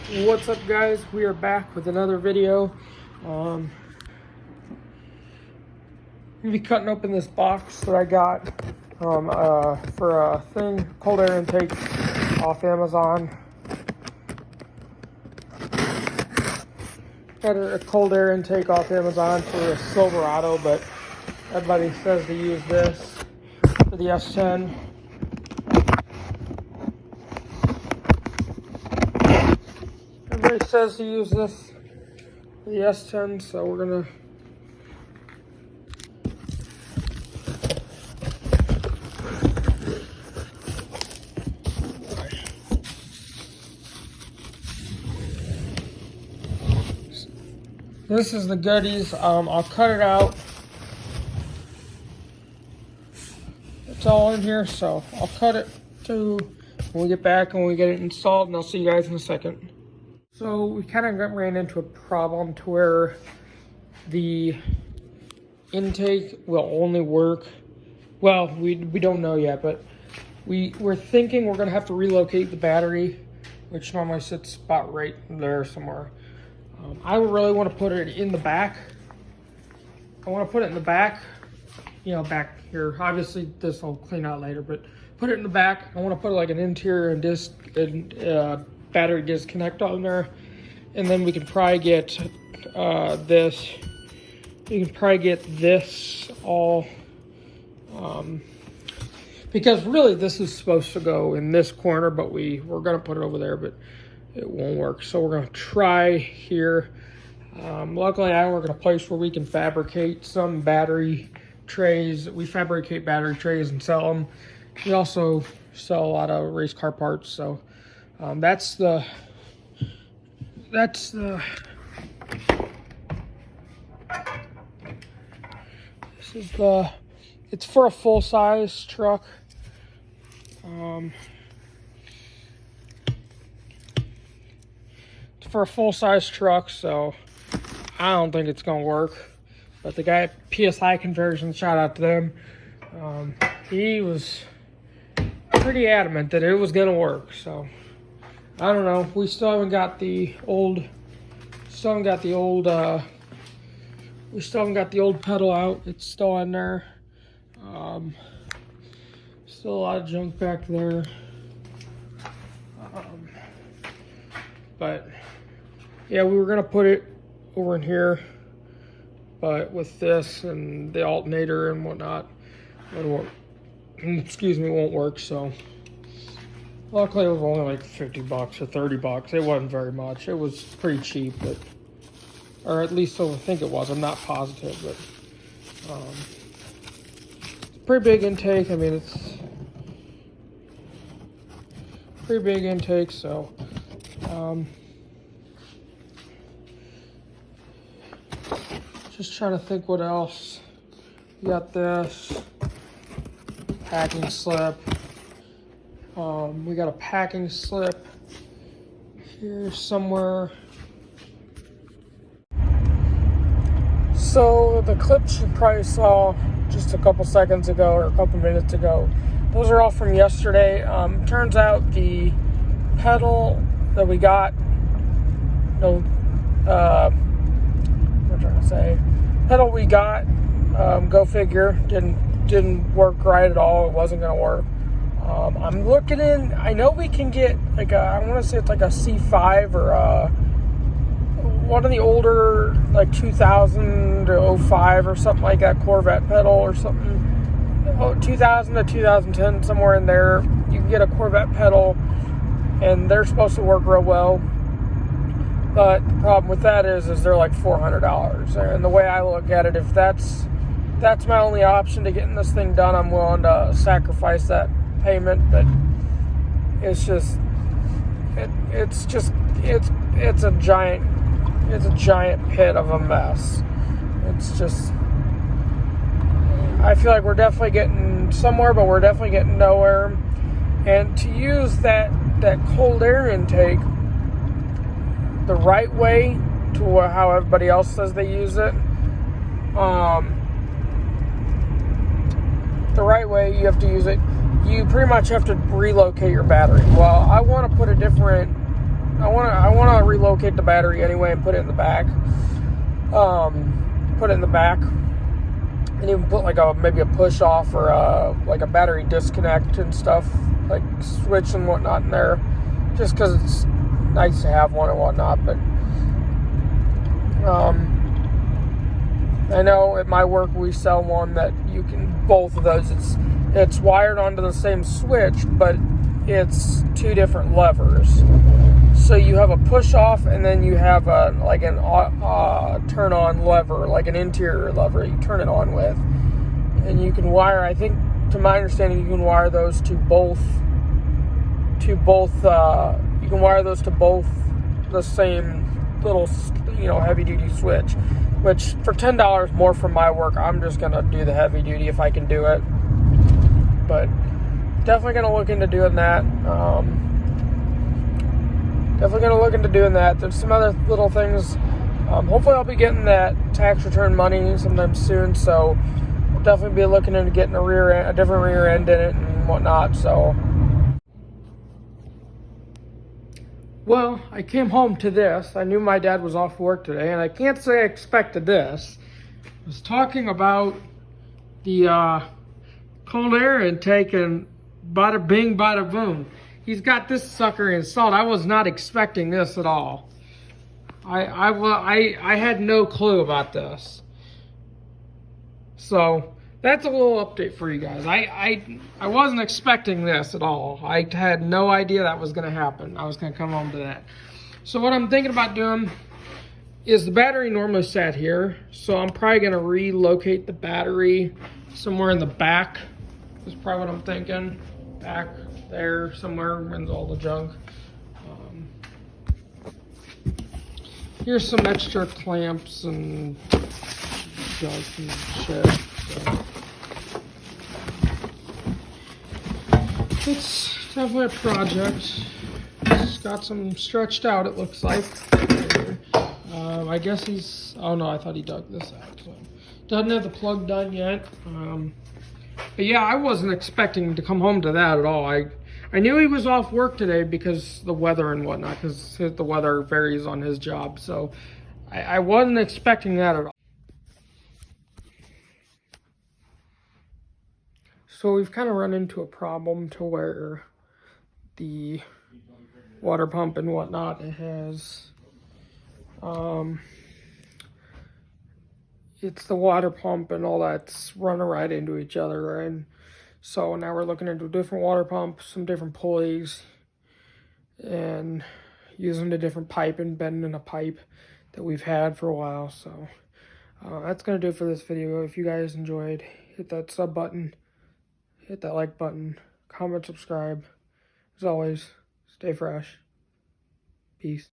What's up, guys? We are back with another video. I'm gonna be cutting open this box that I got for a thing, cold air intake off Amazon. Got a cold air intake off Amazon for a Silverado, but everybody says to use this for the S10. Everybody says to use this for the S10, so we're gonna this is the goodies. I'll cut it out. It's all in here, so I'll cut it to when we get back and when we get it installed, and I'll see you guys in a second. So we kind of ran into a problem to where the intake will only work. Well, we don't know yet, but we're thinking we're gonna have to relocate the battery, which normally sits about right there somewhere. I really want to put it in the back. I want to put it in the back, you know, back here. Obviously, this will clean out later, but put it in the back. I want to put like an interior and disc and battery disconnect on there, and then we can probably get this. You can probably get this all, because really this is supposed to go in this corner, but we're gonna put it over there, but it won't work. So we're gonna try here. Luckily, I work in a place where we can fabricate some battery trays. We fabricate battery trays and sell them. We also sell a lot of race car parts. So that's the this is the, it's for a full-size truck. It's for a full-size truck, so I don't think it's gonna work. But the guy at PSI Conversion, shout out to them, he was pretty adamant that it was gonna work. So I don't know. We still haven't got the old pedal out. It's still in there. Still a lot of junk back there. But yeah, we were gonna put it over in here, but with this and the alternator and whatnot, it won't work. So luckily it was only like 50 bucks or 30 bucks. It wasn't very much. It was pretty cheap, but, or at least so I think it was. I'm not positive, but it's a pretty big intake. I mean, it's pretty big intake, so just trying to think what else. We got this packing slip. We got a packing slip here somewhere. So the clips you probably saw just a couple seconds ago or a couple minutes ago, those are all from yesterday. Turns out the pedal that we got, what am I trying to say? Pedal we got, go figure, didn't work right at all. It wasn't gonna work. I'm looking in. I know we can get like I want to say it's like a C5 or one of the older like 2000 to 05 or something like that Corvette pedal or something. 2000 to 2010, somewhere in there. You can get a Corvette pedal, and they're supposed to work real well. But the problem with that is they're like $400. And the way I look at it, if that's my only option to getting this thing done, I'm willing to sacrifice that payment. But it's a giant pit of a mess. It's just, I feel like we're definitely getting somewhere, but we're definitely getting nowhere. And to use that cold air intake the right way, to how everybody else says they use it, the right way, you have to use it. You pretty much have to relocate your battery. Well, I want to put a different I want to to relocate the battery anyway and put it in the back. And even put like maybe a push off or like a battery disconnect and stuff, like switch and whatnot in there, just because it's nice to have one and whatnot. But I know at my work we sell one that you can, both of those, it's wired onto the same switch, but it's two different levers. So you have a push off, and then you have like an turn on lever, like an interior lever you turn it on with. And you can wire, I think, to my understanding, you can wire those to both you can wire those to both the same little, heavy duty switch, which for $10 more from my work, I'm just gonna do the heavy duty if I can do it. But definitely gonna look into doing that. There's some other little things. Hopefully I'll be getting that tax return money sometime soon, so I'll definitely be looking into getting a different rear end in it and whatnot. So, well, I came home to this. I knew my dad was off work today, and I can't say I expected this. I was talking about the cold air intake, and bada bing, bada boom. He's got this sucker installed. I was not expecting this at all. I had no clue about this. So that's a little update for you guys. I wasn't expecting this at all. I had no idea that was going to happen. I was going to come home to that. So what I'm thinking about doing is the battery normally sat here. So I'm probably going to relocate the battery somewhere in the back. That's probably what I'm thinking. Back there somewhere in all the junk. Here's some extra clamps and junk and shit. So it's definitely a project. It's got some stretched out, it looks like. I guess he's, oh no, I thought he dug this out. So doesn't have the plug done yet. But yeah, I wasn't expecting to come home to that at all. I knew he was off work today because the weather and whatnot, because the weather varies on his job. So I wasn't expecting that at all. So we've kind of run into a problem to where the water pump and whatnot, it has, it's the water pump and all that's running right into each other. And so now we're looking into a different water pump, some different pulleys, and using a different pipe and bending a pipe that we've had for a while. So that's going to do it for this video. If you guys enjoyed, hit that sub button, hit that like button, comment, subscribe. As always, stay fresh. Peace.